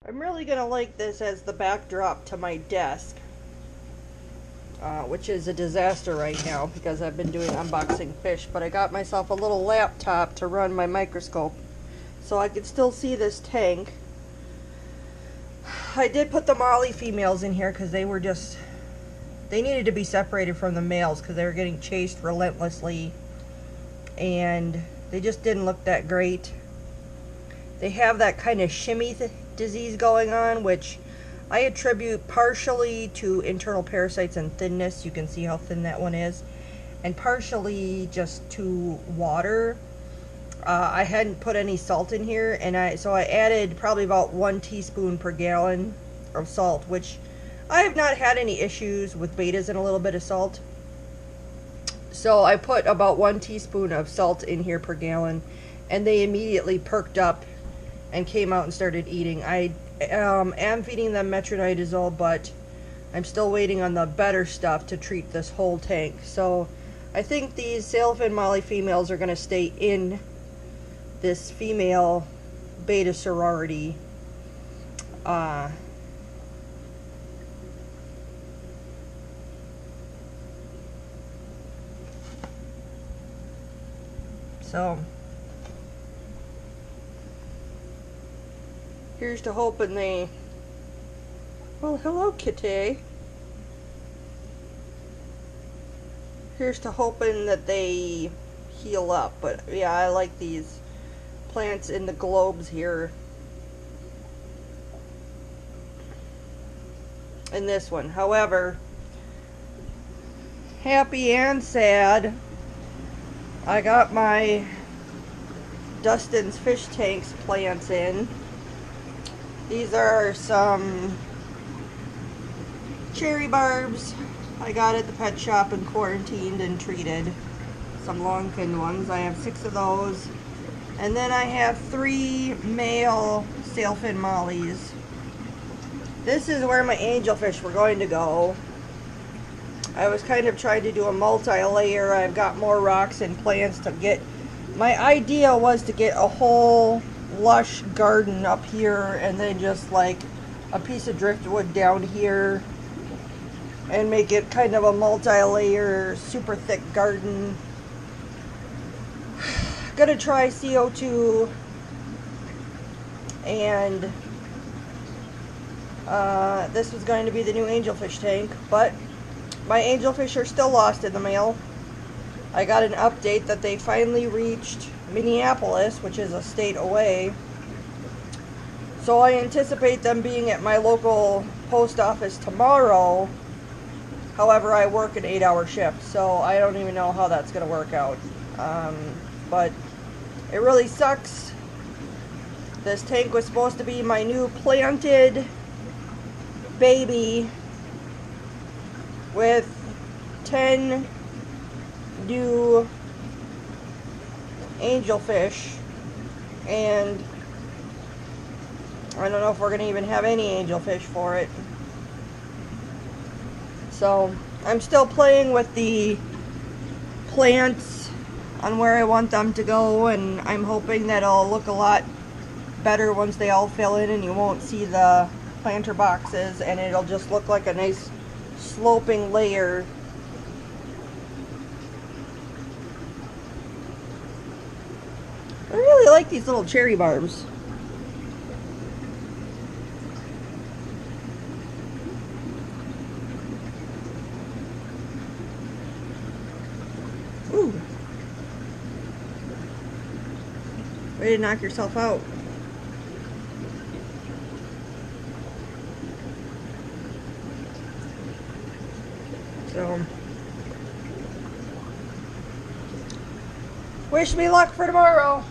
I'm really gonna like this as the backdrop to my desk, which is a disaster right now because I've been doing unboxing fish, but I got myself a little laptop to run my microscope so I could still see this tank. I did put the molly females in here because they needed to be separated from the males because they were getting chased relentlessly and they just didn't look that great. They have that kind of shimmy disease going on, which I attribute partially to internal parasites and thinness. You can see how thin that one is. And partially just to water. I hadn't put any salt in here, and so I added probably about 1 teaspoon per gallon of salt, which I have not had any issues with betas and a little bit of salt. So I put about 1 teaspoon of salt in here per gallon, and they immediately perked up and came out and started eating. I am feeding them metronidazole, but I'm still waiting on the better stuff to treat this whole tank. So I think these sailfin molly females are going to stay in this female beta sorority. So here's to hoping they... Well, hello, kitty. Here's to hoping that they heal up. But yeah, I like these plants in the globes here. In this one. However, happy and sad, I got my Dustin's fish tanks plants in. These are some cherry barbs I got at the pet shop and quarantined and treated. Some long-finned ones. I have 6 of those. And then I have 3 male sailfin mollies. This is where my angelfish were going to go. I was kind of trying to do a multi-layer. I've got more rocks and plants to get. My idea was to get a whole lush garden up here and then just like a piece of driftwood down here and make it kind of a multi-layer, super thick garden. Gonna try CO2 and this was going to be the new angelfish tank, but my angelfish are still lost in the mail. I got an update that they finally reached Minneapolis, which is a state away. So I anticipate them being at my local post office tomorrow. However, I work an 8-hour shift, so I don't even know how that's going to work out. But it really sucks. This tank was supposed to be my new planted baby with 10 new angelfish, and I don't know if we're going to even have any angelfish for it. So I'm still playing with the plants on where I want them to go, and I'm hoping that it'll look a lot better once they all fill in and you won't see the planter boxes, and it'll just look like a nice sloping layer. I really like these little cherry barbs. Ooh. Way to knock yourself out. So, wish me luck for tomorrow.